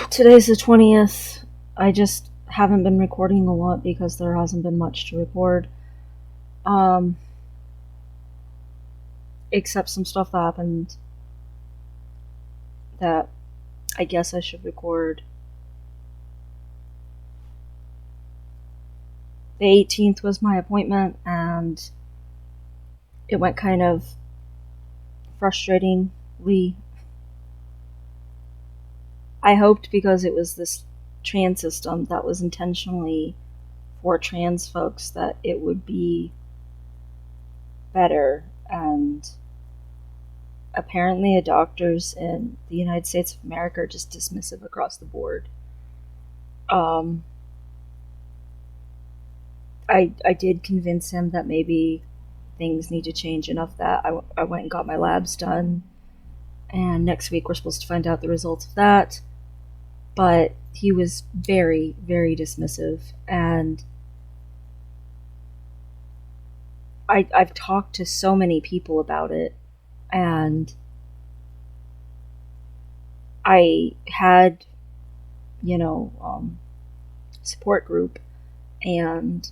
Today's the 20th. I just haven't been recording a lot because there hasn't been much to record. Um, except some stuff that happened that I guess I should record. The 18th was my appointment, and it went kind of frustratingly. I hoped because it was this trans system that was intentionally for trans folks that it would be better, and apparently the doctors in the United States of America are just dismissive across the board. I did convince him that maybe things need to change enough that I went and got my labs done, and next week we're supposed to find out the results of that. But he was very, very dismissive, and I've talked to so many people about it, and I had, support group, and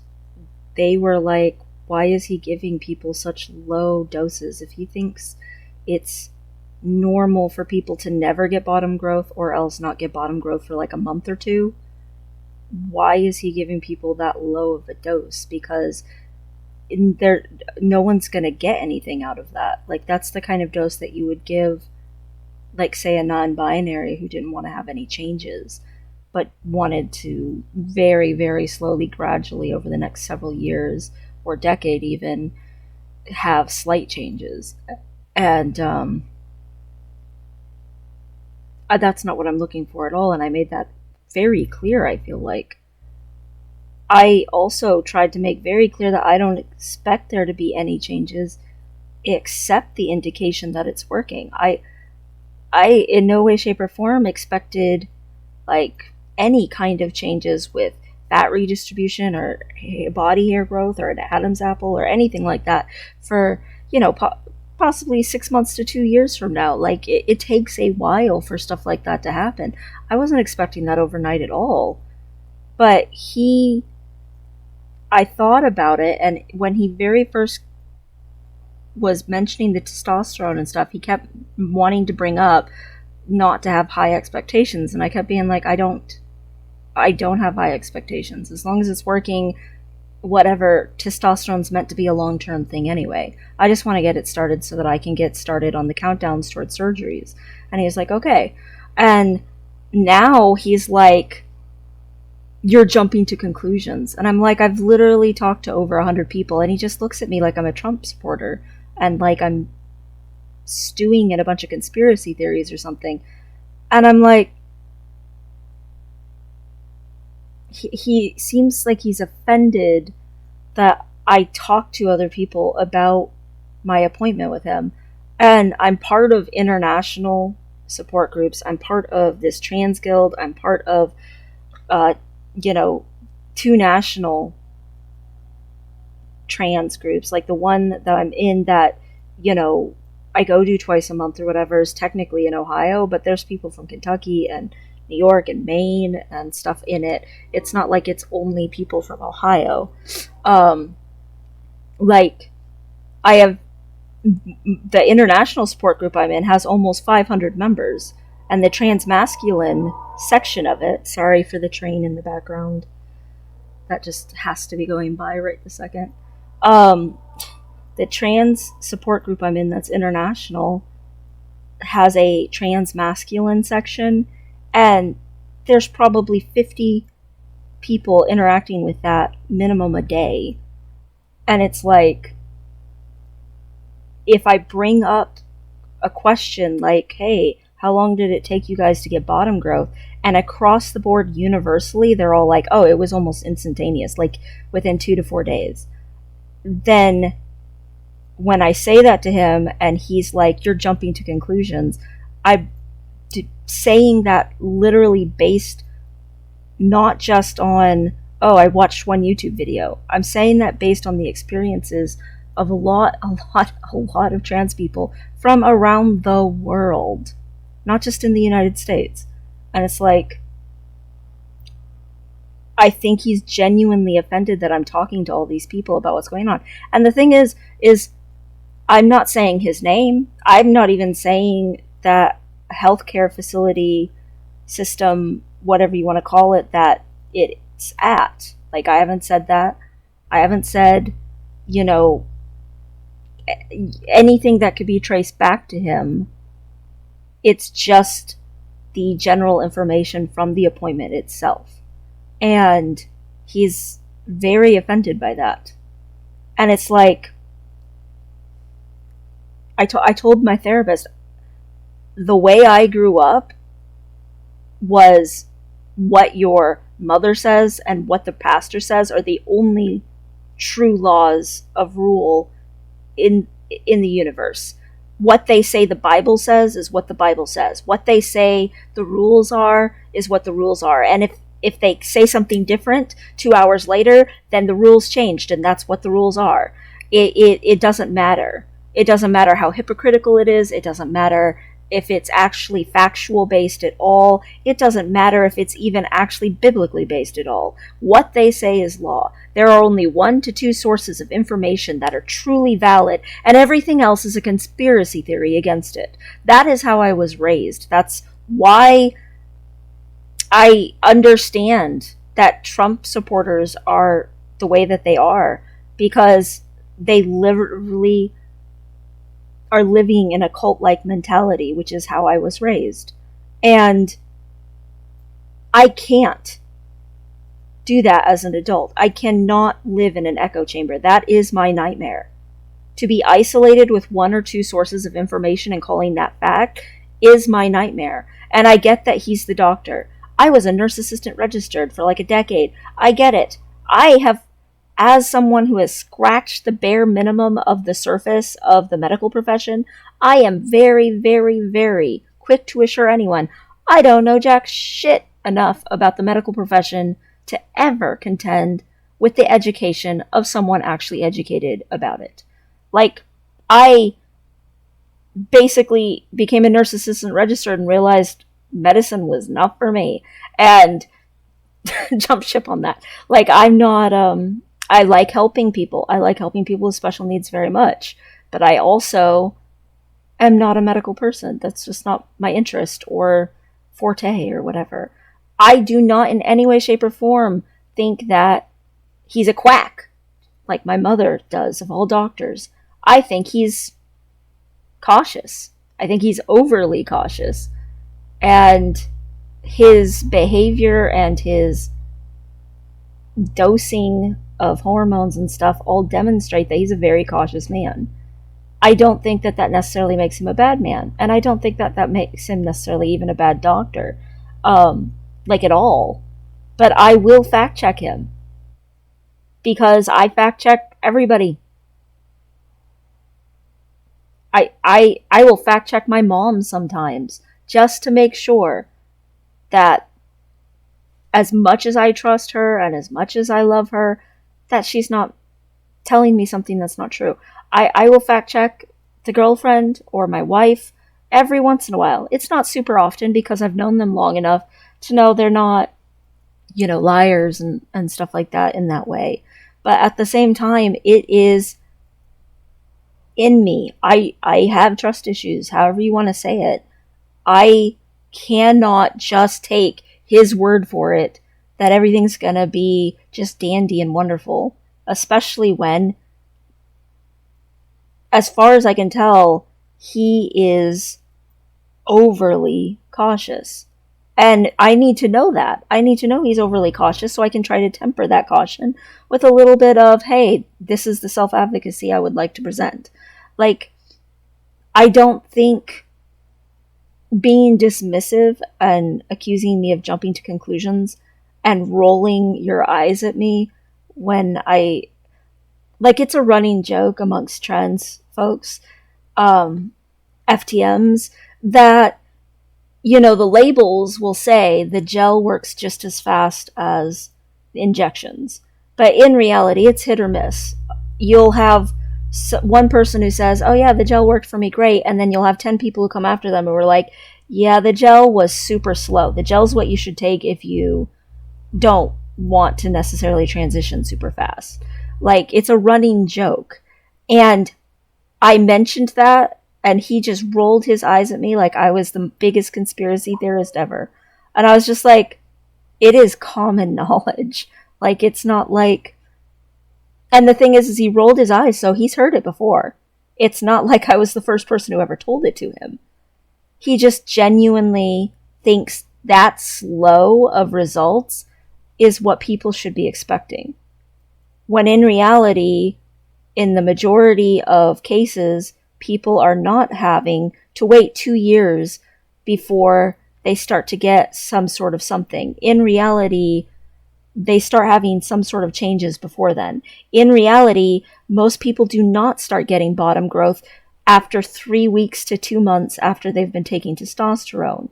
they were like, why is he giving people such low doses? If he thinks it's normal for people to never get bottom growth or else not get bottom growth for like a month or two, why is he giving people that low of a dose? Because no one's going to get anything out of that. Like, that's the kind of dose that you would give, like, say, a non-binary who didn't want to have any changes, but wanted to very, very slowly, gradually, over the next several years, or decade even, have slight changes. And that's not what I'm looking for at all, and I made that very clear, I feel like. I also tried to make very clear that I don't expect there to be any changes except the indication that it's working. I in no way, shape, or form expected, like, any kind of changes with fat redistribution or body hair growth or an Adam's apple or anything like that for, possibly 6 months to 2 years from now. Like, it takes a while for stuff like that to happen. I wasn't expecting that overnight at all. But I thought about it, and when he very first was mentioning the testosterone and stuff, he kept wanting to bring up not to have high expectations, and I kept being like, I don't have high expectations. As long as it's working, whatever, testosterone's meant to be a long-term thing anyway. I just want to get it started so that I can get started on the countdowns towards surgeries. And he was like, okay. And now he's like, you're jumping to conclusions. And I'm like, I've literally talked to over 100 people, and he just looks at me like I'm a Trump supporter and like I'm stewing in a bunch of conspiracy theories or something. And I'm like, he seems like he's offended that I talk to other people about my appointment with him. And I'm part of international support groups. I'm part of this trans guild. I'm part of, 2 national trans groups. Like, the one that I'm in that, I go to twice a month or whatever is technically in Ohio, but there's people from Kentucky and New York and Maine and stuff in it. It's not like it's only people from Ohio. Like, I have the international support group I'm in has almost 500 members, and the trans-masculine section of it, sorry for the train in the background, that just has to be going by right this second. The trans support group I'm in that's international has a trans-masculine section, and there's probably 50 people interacting with that minimum a day. And it's like, if I bring up a question like, hey, how long did it take you guys to get bottom growth? And across the board, universally, they're all like, oh, it was almost instantaneous, like within 2 to 4 days. Then when I say that to him and he's like, you're jumping to conclusions, I'm saying that literally based not just on, oh, I watched one YouTube video. I'm saying that based on the experiences of a lot of trans people from around the world, not just in the United States. And it's like, I think he's genuinely offended that I'm talking to all these people about what's going on. And the thing is I'm not saying his name. I'm not even saying that healthcare facility system, whatever you want to call it, that it's at. Like, I haven't said that. I haven't said, you know, anything that could be traced back to him. It's just the general information from the appointment itself. And he's very offended by that. And it's like, I told my therapist, the way I grew up was what your mother says and what the pastor says are the only true laws of rule in the universe. What they say the Bible says is what the Bible says. What they say the rules are is what the rules are. And if they say something different 2 hours later, then the rules changed, and that's what the rules are. It doesn't matter. It doesn't matter how hypocritical it is. It doesn't matter if it's actually factual based at all. It doesn't matter if it's even actually biblically based at all. What they say is law. There are only 1 to 2 sources of information that are truly valid, and everything else is a conspiracy theory against it. That is how I was raised. That's why I understand that Trump supporters are the way that they are, because they literally are living in a cult-like mentality, which is how I was raised. And I can't do that as an adult. I cannot live in an echo chamber. That is my nightmare. To be isolated with 1 or 2 sources of information and calling that fact is my nightmare. And I get that he's the doctor. I was a nurse assistant registered for like a decade. I get it. I have, as someone who has scratched the bare minimum of the surface of the medical profession, I am very, very, very quick to assure anyone I don't know jack shit enough about the medical profession to ever contend with the education of someone actually educated about it. Like, I basically became a nurse assistant registered and realized medicine was not for me, and jumped ship on that. Like, I'm not, I like helping people. I like helping people with special needs very much, but I also am not a medical person. That's just not my interest or forte or whatever. I do not in any way, shape, or form think that he's a quack, like my mother does of all doctors. I think he's cautious. I think he's overly cautious. And his behavior and his dosing of hormones and stuff all demonstrate that he's a very cautious man. I don't think that necessarily makes him a bad man. And I don't think that makes him necessarily even a bad doctor. Like, at all. But I will fact check him. Because I fact check everybody. I will fact check my mom sometimes, just to make sure that as much as I trust her and as much as I love her, that she's not telling me something that's not true. I will fact check the girlfriend or my wife every once in a while. It's not super often because I've known them long enough to know they're not, liars and stuff like that in that way. But at the same time, it is in me. I have trust issues, however you want to say it. I cannot just take his word for it that everything's gonna be just dandy and wonderful, especially when, as far as I can tell, he is overly cautious. And I need to know that. I need to know he's overly cautious so I can try to temper that caution with a little bit of, hey, this is the self-advocacy I would like to present. Like, I don't think being dismissive and accusing me of jumping to conclusions and rolling your eyes at me when it's a running joke amongst trans folks, FTMs, that, the labels will say the gel works just as fast as injections. But in reality, it's hit or miss. You'll have one person who says, oh yeah, the gel worked for me great, and then you'll have 10 people who come after them who are like, yeah, the gel was super slow. The gel's what you should take if you don't want to necessarily transition super fast. Like, it's a running joke. And I mentioned that, and he just rolled his eyes at me like I was the biggest conspiracy theorist ever. And I was just like, it is common knowledge. Like, it's not like... And the thing is he rolled his eyes, so he's heard it before. It's not like I was the first person who ever told it to him. He just genuinely thinks that slow of results is what people should be expecting. When in reality, in the majority of cases, people are not having to wait 2 years before they start to get some sort of something. In reality, they start having some sort of changes before then. In reality, most people do not start getting bottom growth after 3 weeks to 2 months after they've been taking testosterone.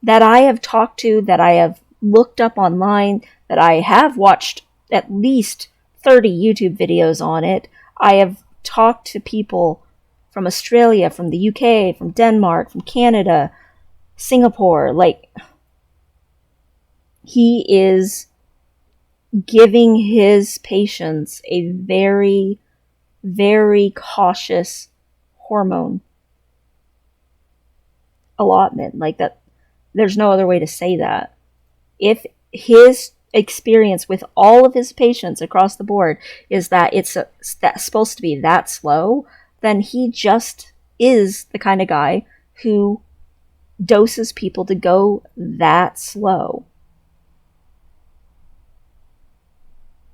That I have talked to, that I have looked up online, that I have watched at least 30 YouTube videos on it. I have talked to people from Australia, from the UK, from Denmark, from Canada, Singapore. Like, he is giving his patients a very, very cautious hormone allotment. Like, that, there's no other way to say that. If his experience with all of his patients across the board is that that's supposed to be that slow, then he just is the kind of guy who doses people to go that slow.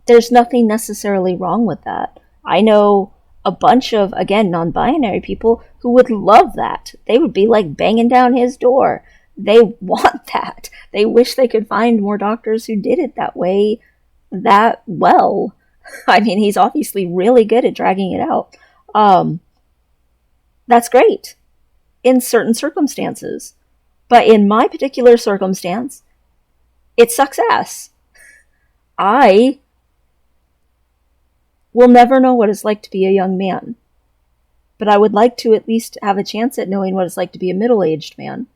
There's nothing necessarily wrong with that. I know a bunch of, again, non-binary people who would love that. They would be like banging down his door. They want that. They wish they could find more doctors who did it that way, that well. I mean, he's obviously really good at dragging it out. That's great in certain circumstances. But in my particular circumstance, it sucks ass. I will never know what it's like to be a young man. But I would like to at least have a chance at knowing what it's like to be a middle-aged man.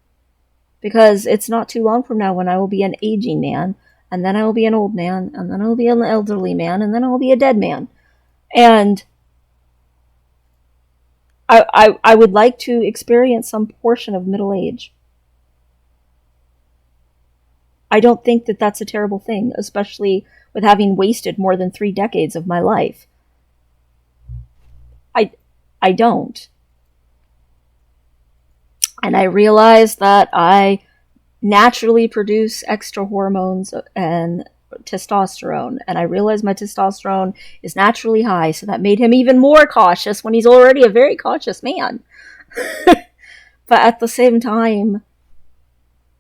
Because it's not too long from now when I will be an aging man, and then I will be an old man, and then I will be an elderly man, and then I will be a dead man. And I would like to experience some portion of middle age. I don't think that that's a terrible thing, especially with having wasted more than 3 decades of my life. I don't. And I realize that I naturally produce extra hormones and testosterone. And I realize my testosterone is naturally high, so that made him even more cautious when he's already a very cautious man. But at the same time,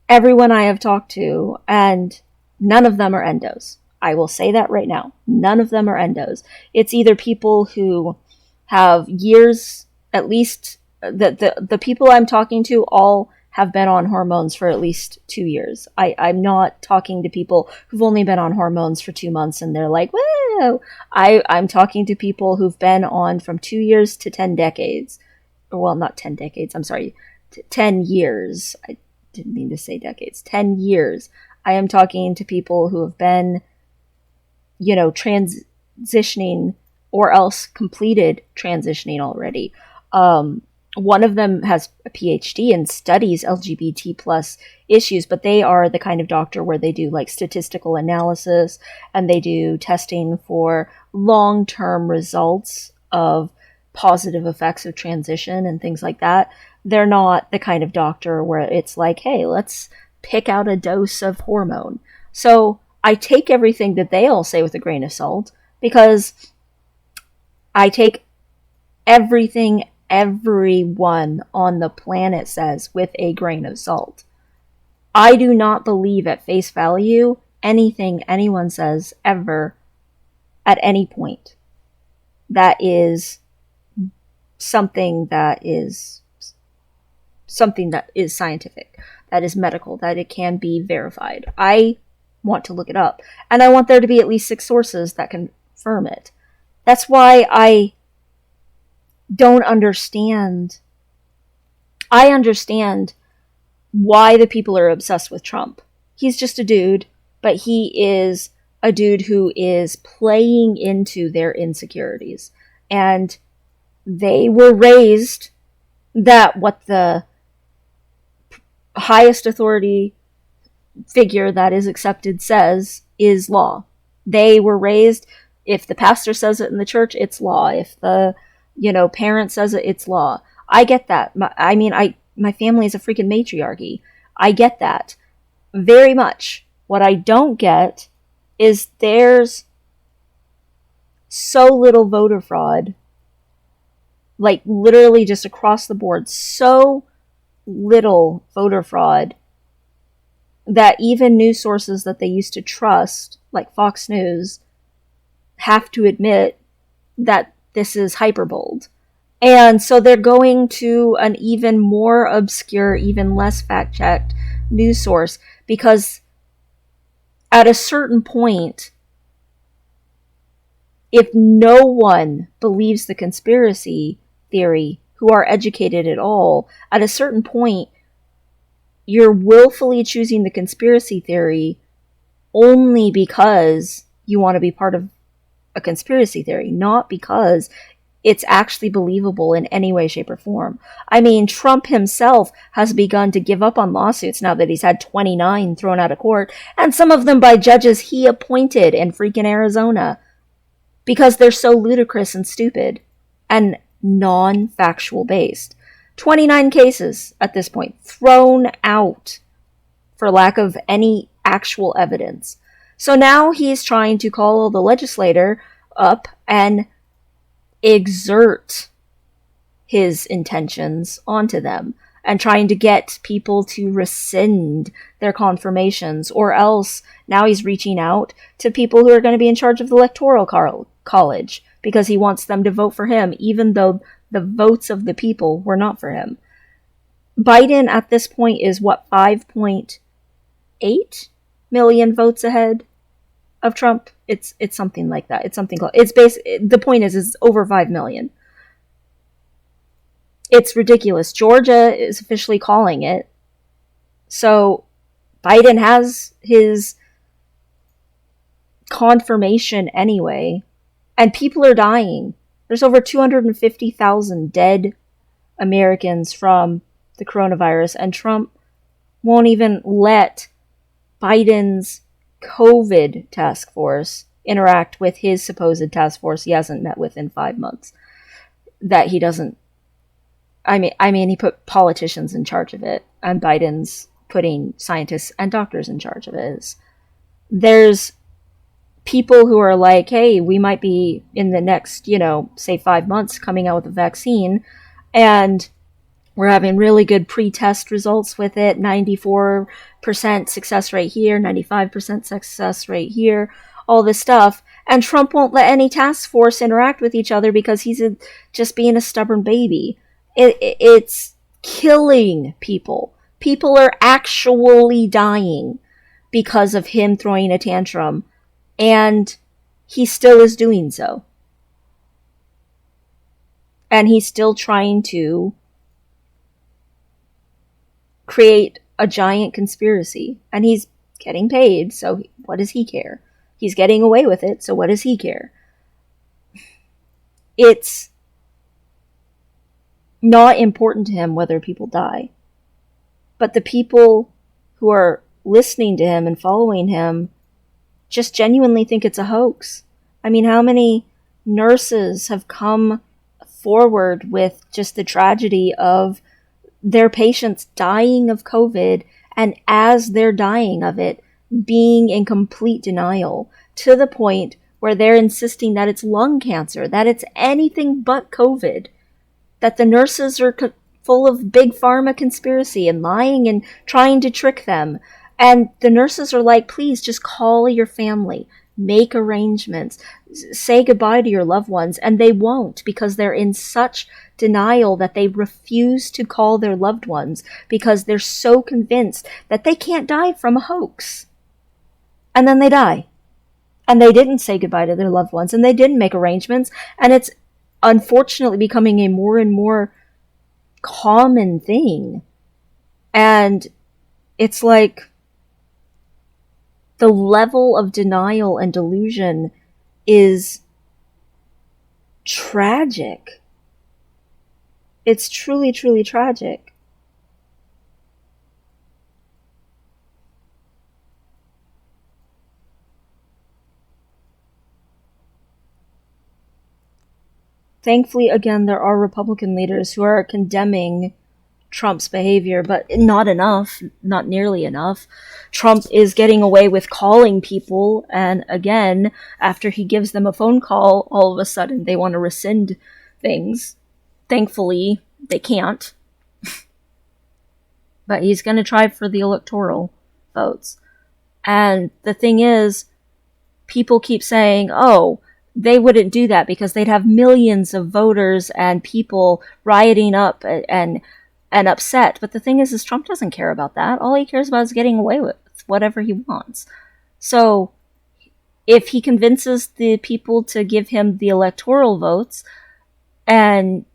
everyone I have talked to, and none of them are endos. I will say that right now. None of them are endos. It's either people who have years, at least, the people I'm talking to all have been on hormones for at least 2 years. I'm not talking to people who've only been on hormones for 2 months and they're like, whoa! I'm talking to people who've been on from 2 years to 10 decades. Well, not 10 decades, I'm sorry. 10 years. I didn't mean to say decades. 10 years. I am talking to people who have been, transitioning or else completed transitioning already. One of them has a PhD and studies LGBT plus issues, but they are the kind of doctor where they do like statistical analysis and they do testing for long-term results of positive effects of transition and things like that. They're not the kind of doctor where it's like, hey, let's pick out a dose of hormone. So I take everything that they all say with a grain of salt, because I take everything everyone on the planet says with a grain of salt. I do not believe at face value anything anyone says ever at any point. That is something that is scientific, that is medical, that it can be verified. I want to look it up, and I want there to be at least 6 sources that confirm it. That's why I don't understand. I understand why the people are obsessed with Trump. He's just a dude, but he is a dude who is playing into their insecurities. And they were raised that what the highest authority figure that is accepted says is law. They were raised, if the pastor says it in the church, it's law. If the, parent says it, it's law. I get that. My family is a freaking matriarchy. I get that very much. What I don't get is there's so little voter fraud, like literally just across the board, so little voter fraud that even news sources that they used to trust, like Fox News, have to admit that this is hyperbold. And so they're going to an even more obscure, even less fact-checked news source, because at a certain point, if no one believes the conspiracy theory who are educated at all, at a certain point, you're willfully choosing the conspiracy theory only because you want to be part of a conspiracy theory, not because it's actually believable in any way, shape, or form. I mean, Trump himself has begun to give up on lawsuits now that he's had 29 thrown out of court, and some of them by judges he appointed in freaking Arizona, because they're so ludicrous and stupid and non-factual based. 29 cases at this point thrown out for lack of any actual evidence. So now he's trying to call the legislator up and exert his intentions onto them, and trying to get people to rescind their confirmations, or else now he's reaching out to people who are going to be in charge of the electoral college, because he wants them to vote for him, even though the votes of the people were not for him. Biden at this point is 5.8 million votes ahead of Trump. It's something like that. It's something close. The point is over 5 million. It's ridiculous. Georgia is officially calling it. So Biden has his confirmation anyway, and people are dying. There's over 250,000 dead Americans from the coronavirus, and Trump won't even let Biden's COVID task force interact with his supposed task force he hasn't met with in 5 months. That he doesn't. I mean, he put politicians in charge of it, and Biden's putting scientists and doctors in charge of it. There's people who are like, hey, we might be in the next, say 5 months coming out with a vaccine, and we're having really good pre-test results with it, 94% success rate here, 95% success rate here, all this stuff. And Trump won't let any task force interact with each other because he's just being a stubborn baby. It's killing people. People are actually dying because of him throwing a tantrum, and he still is doing so. And he's still trying to create a giant conspiracy, and he's getting paid, so what does he care? He's getting away with it, so what does he care? It's not important to him whether people die, but the people who are listening to him and following him just genuinely think it's a hoax. I mean, how many nurses have come forward with just the tragedy of their patients dying of COVID, and as they're dying of it, being in complete denial, to the point where they're insisting that it's lung cancer, that it's anything but COVID, that the nurses are full of big pharma conspiracy and lying and trying to trick them. And the nurses are like, please just call your family, make arrangements, say goodbye to your loved ones. And they won't, because they're in such denial that they refuse to call their loved ones because they're so convinced that they can't die from a hoax. And then they die. And they didn't say goodbye to their loved ones, and they didn't make arrangements. And it's unfortunately becoming a more and more common thing. And it's like, The level of denial and delusion is tragic. It's truly, truly tragic. Thankfully, again, there are Republican leaders who are condemning Trump's behavior, but not enough, not nearly enough. Trump is getting away with calling people, and again, after he gives them a phone call, all of a sudden they want to rescind things. Thankfully, they can't. But he's going to try for the electoral votes. And the thing is, people keep saying, oh, they wouldn't do that because they'd have millions of voters and people rioting up and upset. But the thing is Trump doesn't care about that. All he cares about is getting away with whatever he wants. So if he convinces the people to give him the electoral votes, and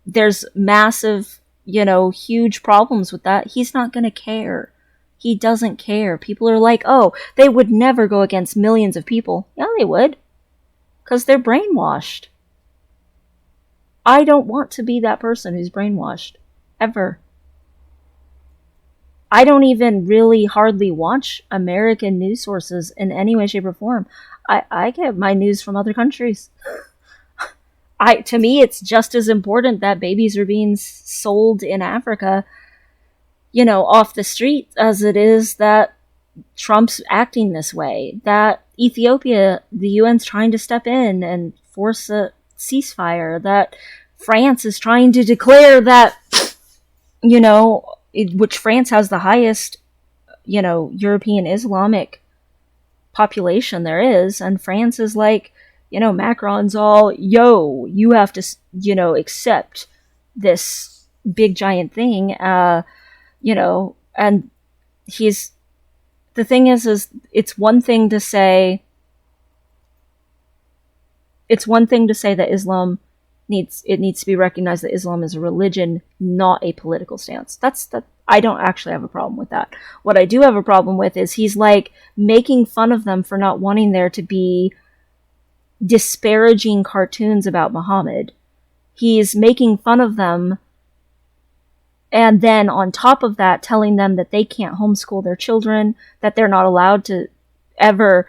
there's massive, huge problems with that, he's not going to care. He doesn't care. People are like, oh, they would never go against millions of people. Yeah, they would. Because they're brainwashed. I don't want to be that person who's brainwashed. Ever. I don't even really hardly watch American news sources in any way, shape, or form. I get my news from other countries. To me, it's just as important that babies are being sold in Africa, off the street, as it is that Trump's acting this way. That Ethiopia, the UN's trying to step in and force a ceasefire. That France is trying to declare that, which France has the highest, European Islamic population there is. And France is like, Macron's all, you have to, accept this big giant thing, and the thing is it's one thing to say that Islam needs to be recognized that Islam is a religion, not a political stance. I don't actually have a problem with that. What I do have a problem with is he's like making fun of them for not wanting there to be disparaging cartoons about Muhammad. He's making fun of them, and then on top of that telling them that they can't homeschool their children, that they're not allowed to ever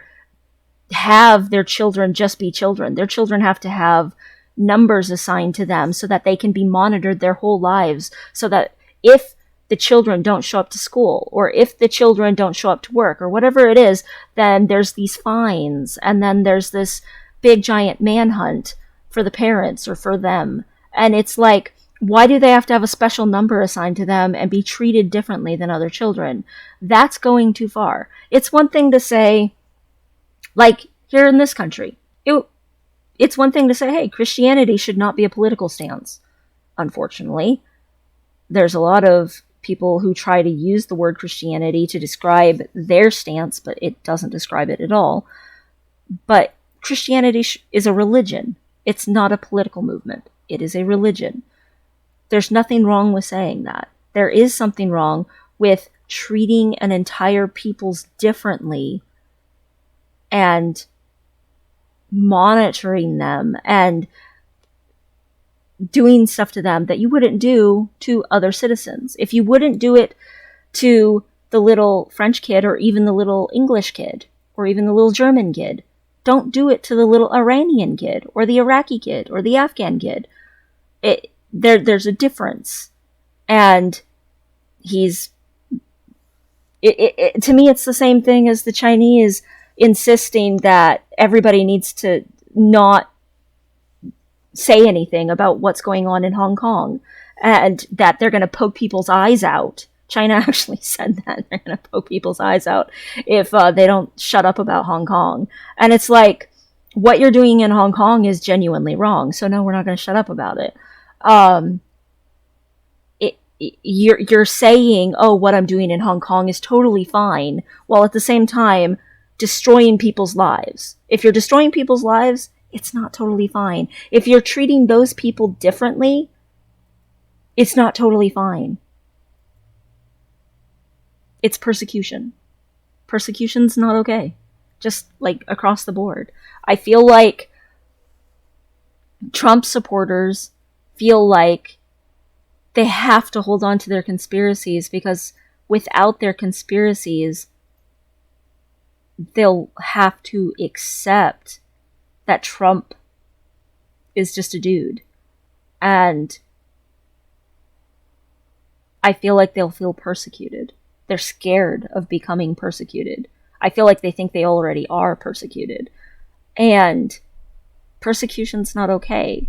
have their children just be children. Their children have to have numbers assigned to them so that they can be monitored their whole lives, so that if the children don't show up to school, or if the children don't show up to work, or whatever it is, then there's these fines, and then there's this big giant manhunt for the parents or for them. And it's like, why do they have to have a special number assigned to them and be treated differently than other children? That's going too far. It's one thing to say, like here in this country, it's one thing to say, hey, Christianity should not be a political stance. Unfortunately, there's a lot of people who try to use the word Christianity to describe their stance, but it doesn't describe it at all. But Christianity is a religion. It's not a political movement. It is a religion. There's nothing wrong with saying that. There is something wrong with treating an entire peoples differently and monitoring them and doing stuff to them that you wouldn't do to other citizens. If you wouldn't do it to the little French kid, or even the little English kid, or even the little German kid, don't do it to the little Iranian kid, or the Iraqi kid, or the Afghan kid. There's a difference. And to me, it's the same thing as the Chinese insisting that everybody needs to not say anything about what's going on in Hong Kong, and that they're going to poke people's eyes out. China actually said that they're going to poke people's eyes out if they don't shut up about Hong Kong. And it's like, what you're doing in Hong Kong is genuinely wrong, so no, we're not going to shut up about it. You're saying, oh, what I'm doing in Hong Kong is totally fine, while at the same time destroying people's lives. If you're destroying people's lives, it's not totally fine. If you're treating those people differently, it's not totally fine. It's persecution. persecution's not okay. Just like across the board. I feel like Trump supporters feel like they have to hold on to their conspiracies because without their conspiracies, they'll have to accept that Trump is just a dude. And I feel like they'll feel persecuted. They're scared of becoming persecuted. I feel like they think they already are persecuted. And persecution's not okay.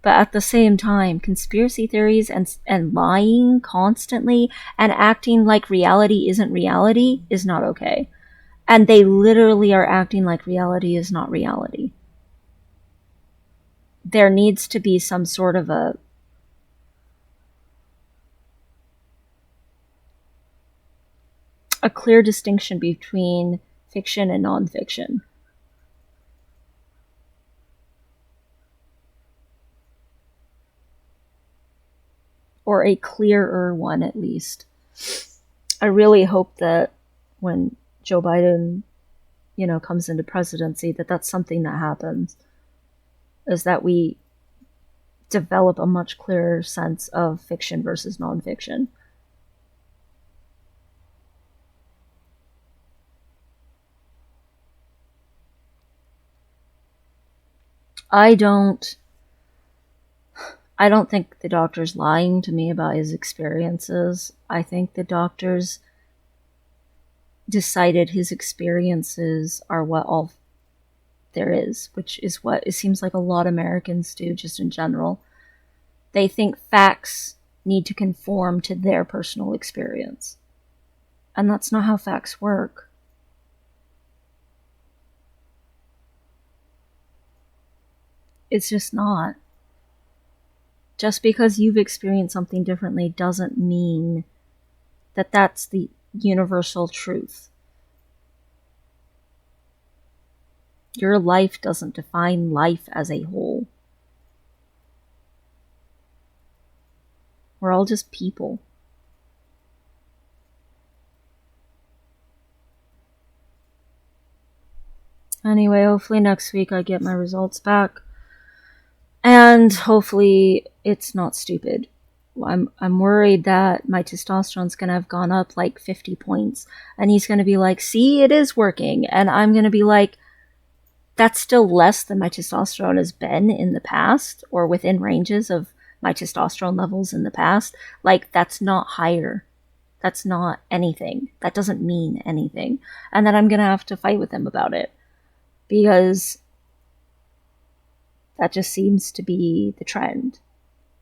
But at the same time, conspiracy theories and lying constantly and acting like reality isn't reality is not okay. And they literally are acting like reality is not reality. There needs to be some sort of a clear distinction between fiction and nonfiction. Or a clearer one, at least. I really hope that when Joe Biden, comes into presidency, that's something that happens. Is that we develop a much clearer sense of fiction versus nonfiction. I don't think the doctor's lying to me about his experiences. I think the doctors decided his experiences are what all there is, which is what it seems like a lot of Americans do just in general. They think facts need to conform to their personal experience. And that's not how facts work. It's just not. Just because you've experienced something differently doesn't mean that that's the universal truth. Your life doesn't define life as a whole. We're all just people. Anyway, hopefully next week I get my results back. And hopefully it's not stupid. I'm worried that my testosterone's going to have gone up like 50 points. And he's going to be like, see, it is working. And I'm going to be like, that's still less than my testosterone has been in the past, or within ranges of my testosterone levels in the past. Like, that's not higher. That's not anything. That doesn't mean anything. And then I'm going to have to fight with him about it. Because that just seems to be the trend.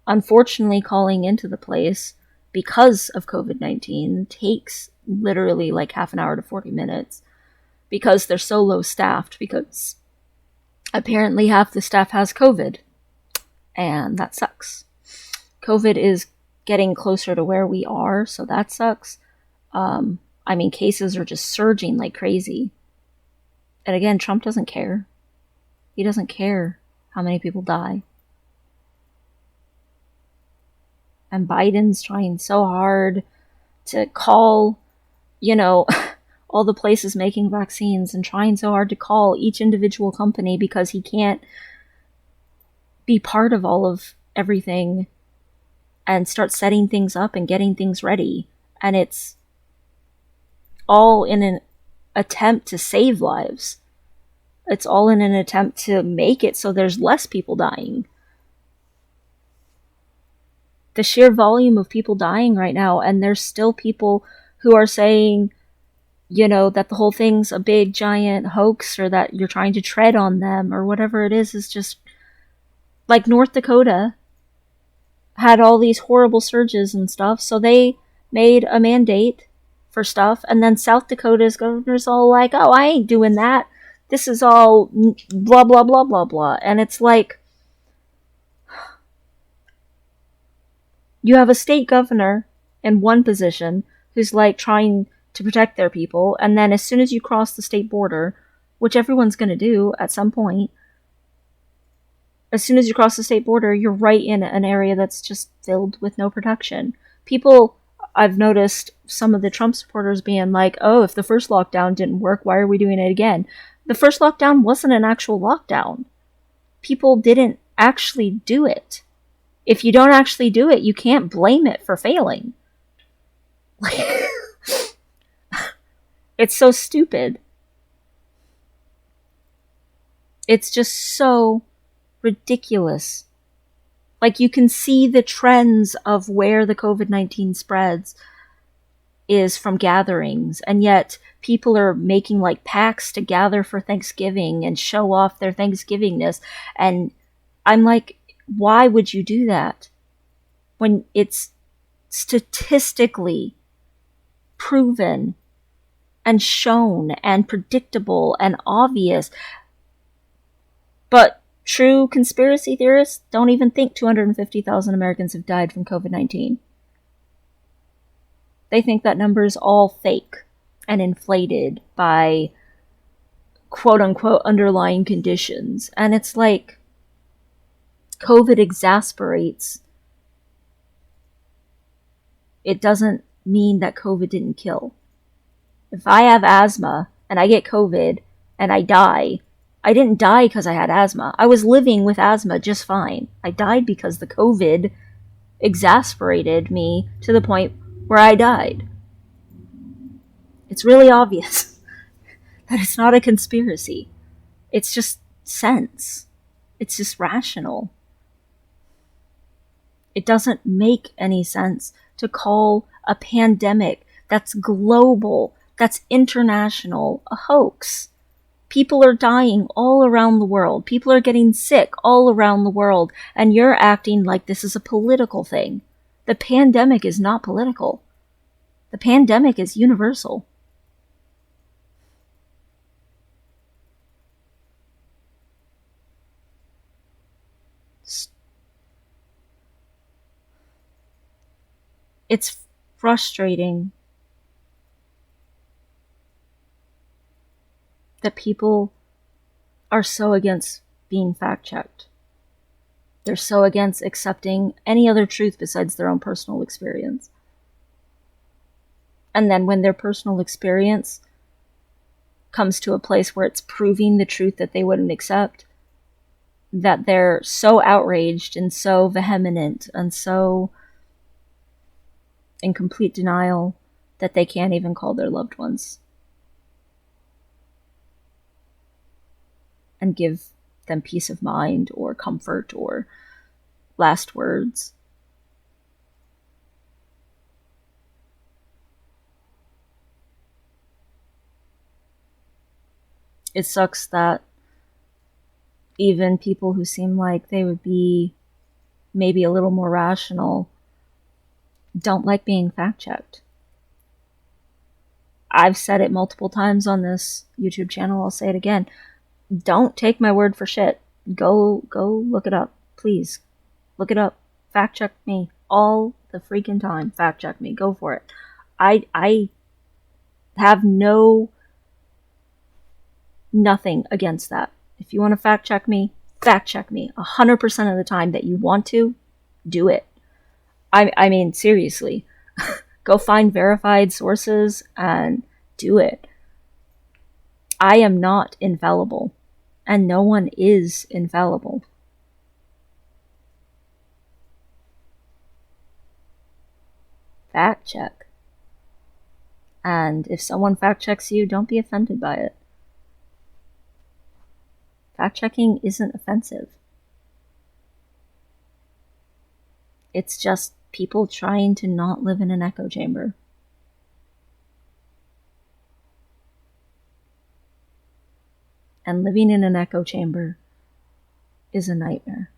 Unfortunately, calling into the place because of COVID-19 takes literally like half an hour to 40 minutes because they're so low staffed, because apparently half the staff has COVID, and that sucks. COVID is getting closer to where we are, so that sucks. Cases are just surging like crazy. And again, Trump doesn't care. He doesn't care how many people die. And Biden's trying so hard to call, all the places making vaccines, and trying so hard to call each individual company because he can't be part of all of everything and start setting things up and getting things ready. And it's all in an attempt to save lives. It's all in an attempt to make it so there's less people dying. The sheer volume of people dying right now, and there's still people who are saying, that the whole thing's a big giant hoax, or that you're trying to tread on them, or whatever it is just like North Dakota had all these horrible surges and stuff, so they made a mandate for stuff, and then South Dakota's governor's all like, oh, I ain't doing that. This is all blah, blah, blah, blah, blah. And it's like, you have a state governor in one position who's like trying to protect their people, and then as soon as you cross the state border, which everyone's going to do at some point, as soon as you cross the state border, you're right in an area that's just filled with no protection. People, I've noticed, some of the Trump supporters being like, oh, if the first lockdown didn't work, why are we doing it again? The first lockdown wasn't an actual lockdown. People didn't actually do it. If you don't actually do it, you can't blame it for failing. It's so stupid. It's just so ridiculous. Like, you can see the trends of where the COVID-19 spreads is from gatherings, and yet people are making like pacts to gather for Thanksgiving and show off their Thanksgivingness. And I'm like, why would you do that when it's statistically proven and shown and predictable and obvious? But true conspiracy theorists don't even think 250,000 Americans have died from COVID-19. They think that number is all fake and inflated by quote-unquote underlying conditions. And it's like, COVID exasperates. It doesn't mean that COVID didn't kill. If I have asthma and I get COVID and I die, I didn't die because I had asthma. I was living with asthma just fine. I died because the COVID exasperated me to the point where I died. It's really obvious that it's not a conspiracy. It's just sense. It's just rational. It doesn't make any sense to call a pandemic that's global, that's international, a hoax. People are dying all around the world. People are getting sick all around the world, and you're acting like this is a political thing. The pandemic is not political. The pandemic is universal. It's frustrating that people are so against being fact-checked. They're so against accepting any other truth besides their own personal experience. And then when their personal experience comes to a place where it's proving the truth that they wouldn't accept, that they're so outraged and so vehement and so in complete denial that they can't even call their loved ones and give them peace of mind or comfort or last words. It sucks that even people who seem like they would be maybe a little more rational don't like being fact-checked. I've said it multiple times on this YouTube channel. I'll say it again. Don't take my word for shit. Go look it up. Please. Look it up. Fact check me. All the freaking time. Fact check me. Go for it. I have nothing against that. If you want to fact check me 100% of the time that you want to, do it. I mean, seriously. Go find verified sources and do it. I am not infallible, and no one is infallible. Fact check. And if someone fact checks you, don't be offended by it. Fact checking isn't offensive. It's just people trying to not live in an echo chamber. And living in an echo chamber is a nightmare.